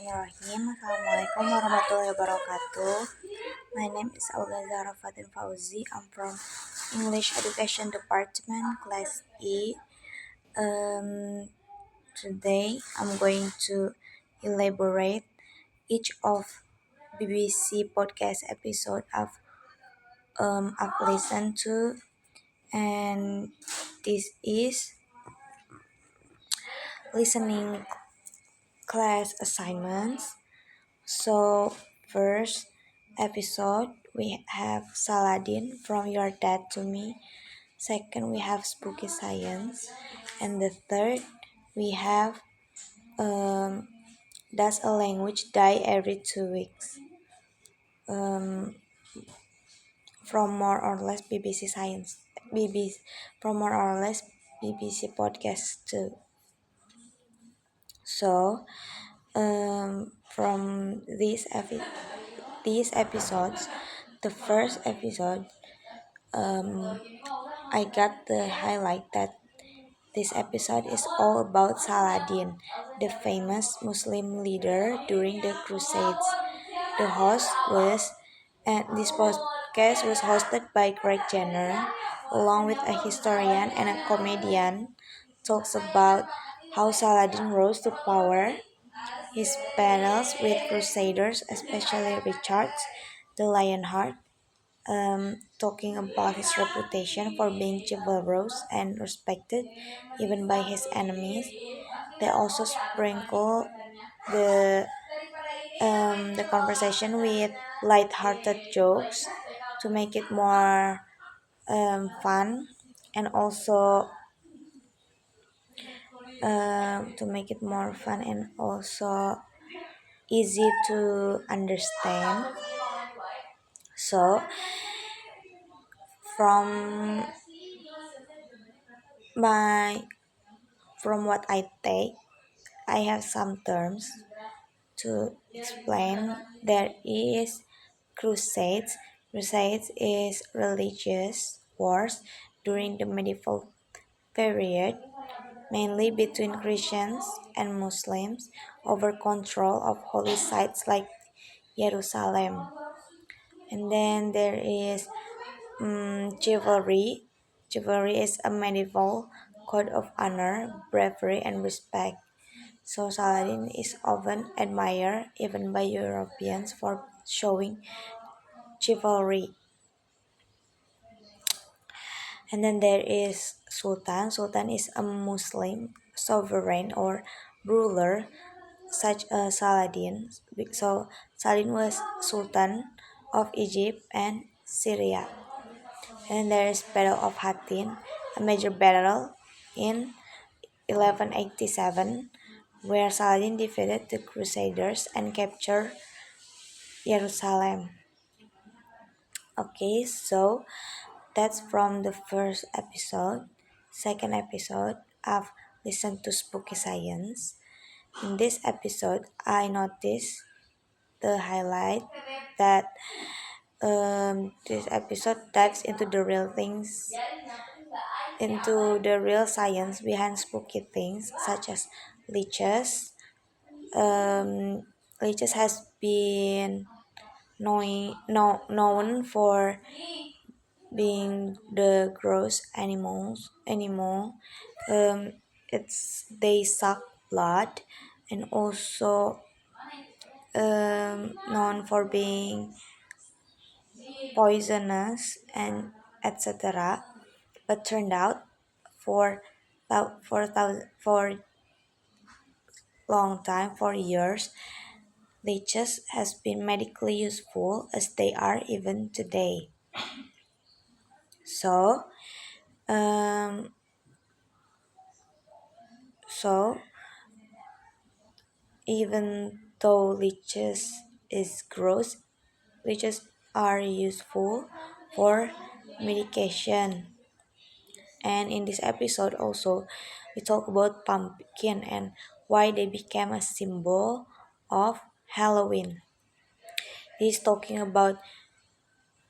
Bismillahirrahmanirrahim. Assalamualaikum warahmatullahi wabarakatuh. My name is Olga Zahra Fatin Fauzi. I'm from English Education Department, Class E. Today I'm going to elaborate each of BBC podcast episode I've listened to, and this is listening class assignments. So, first episode, we have Saladin from Your Dad to Me. Second, we have Spooky Science. And the third, we have um, Does a Language Die Every 2 weeks? Um, from more or less BBC Science. BBC, from more or less BBC Podcast too. So, from these episodes, the first episode, I got the highlight that this episode is all about Saladin, the famous Muslim leader during the Crusades. The host was, and this podcast was hosted by Greg Jenner, along with a historian and a comedian, talks about how Saladin rose to power, his battles with Crusaders, especially Richard the Lionheart, talking about his reputation for being chivalrous and respected even by his enemies. They also sprinkle the the conversation with light-hearted jokes to make it more fun, and also easy to understand. So from my from what I take, I have some terms to explain. There is crusades. Crusades is religious wars during the medieval period, mainly between Christians and Muslims over control of holy sites like Jerusalem. And then there is chivalry. Chivalry is a medieval code of honor, bravery, and respect. So Saladin is often admired even by Europeans for showing chivalry. And then there is Sultan. Sultan is a Muslim sovereign or ruler such as Saladin. So Saladin was Sultan of Egypt and Syria. And there is Battle of Hattin, a major battle in 1187 where Saladin defeated the Crusaders and captured Jerusalem. Okay, so that's from the first episode. Second episode, I've listened to Spooky Science. In this episode, I noticed the highlight that this episode dives into the real science behind spooky things such as leeches. Um, Leeches has been known for being the gross animal. They suck blood, and also known for being poisonous and etc. But turned out for long time, for years, leeches has been medically useful as they are even today. So, um, so even though leeches is gross, leeches are useful for medication. And in this episode also, we talk about pumpkin and why they became a symbol of Halloween. He's talking about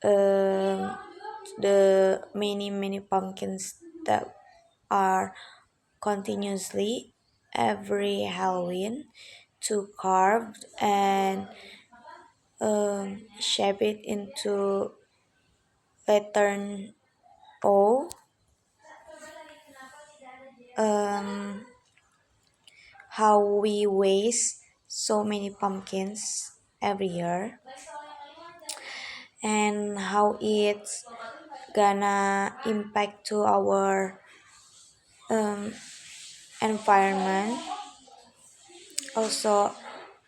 um, the many pumpkins that are continuously every Halloween to carved and shape it into letter O. Um, how we waste so many pumpkins every year and how it's gonna impact to our um, environment. Also,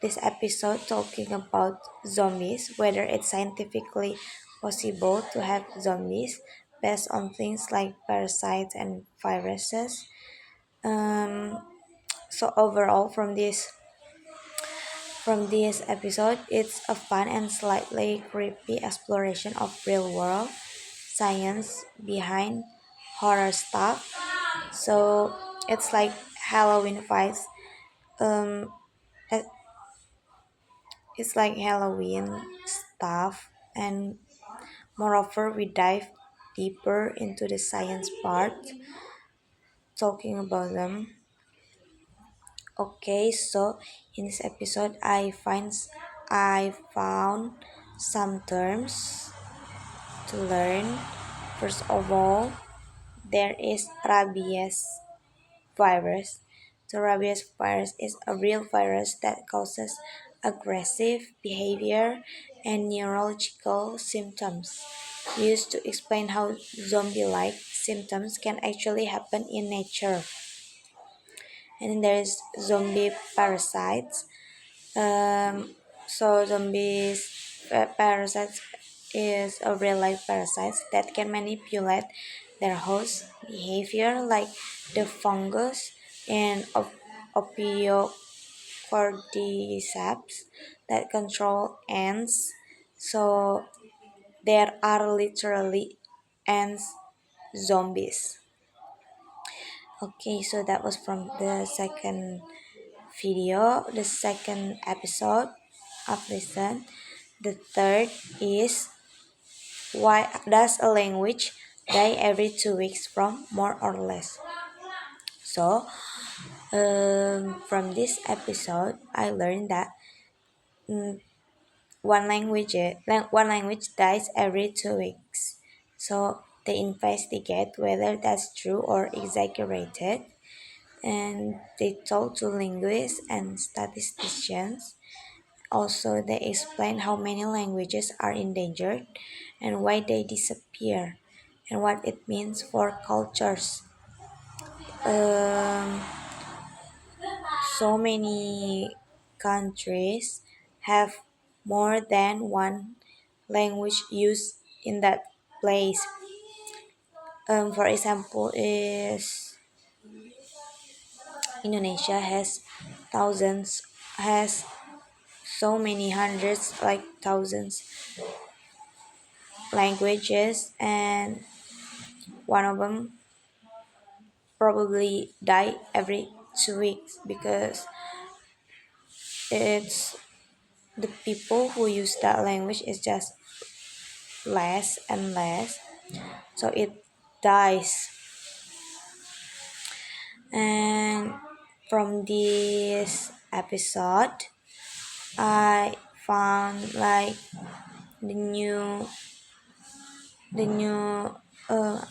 this episode talking about zombies, whether it's scientifically possible to have zombies based on things like parasites and viruses. Um, so overall, from this episode, it's a fun and slightly creepy exploration of real world science behind horror stuff. So it's like Halloween vibes. Um, it- it's like Halloween stuff, and moreover, we dive deeper into the science part, talking about them. Okay, so in this episode, I found some terms to learn. First of all, there is rabies virus. The rabies virus is a real virus that causes aggressive behavior and neurological symptoms, used to explain how zombie-like symptoms can actually happen in nature. And then there is zombie parasites. So parasites is a real life parasites that can manipulate their host behavior, like the fungus and opiocordyceps that control ants. So there are literally ants zombies. Okay, so that was from the second video, the second episode of Listen. The third is, why does a language die every 2 weeks from more or less? So, from this episode, I learned that mm, one language dies every 2 weeks. So they investigate whether that's true or exaggerated, and they talk to linguists and statisticians. Also, they explain how many languages are endangered and why they disappear and what it means for cultures. Um, so many countries have more than one language used in that place. For example, is Indonesia has so many hundreds, like thousands languages, and one of them probably die every 2 weeks because it's the people who use that language is just less and less, so it dies. And from this episode, I found like the new the new uh,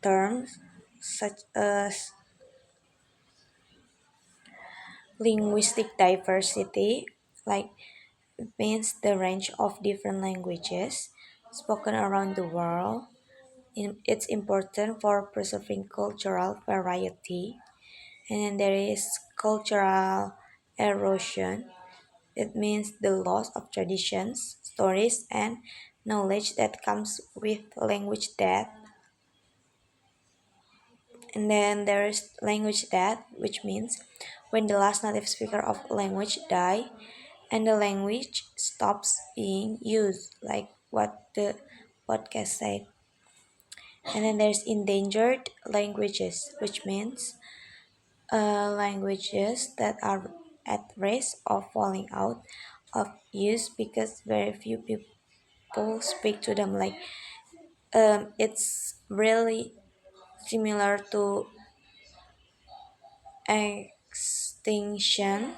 terms, such as linguistic diversity, like means the range of different languages spoken around the world. It's important for preserving cultural variety. And then there is cultural erosion. It means the loss of traditions, stories, and knowledge that comes with language death. And then there is language death, which means when the last native speaker of a language die and the language stops being used, like what the podcast said. And then there's endangered languages, which means languages that are at risk of falling out of use because very few people speak to them. Like it's really similar to distinction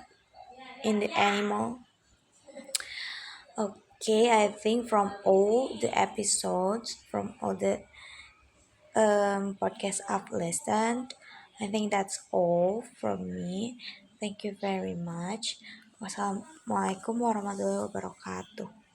in the animal. Okay, I think from all the episodes, from all the podcast I've listened, I think that's all from me. Thank you very much. Wassalamualaikum warahmatullahi wabarakatuh.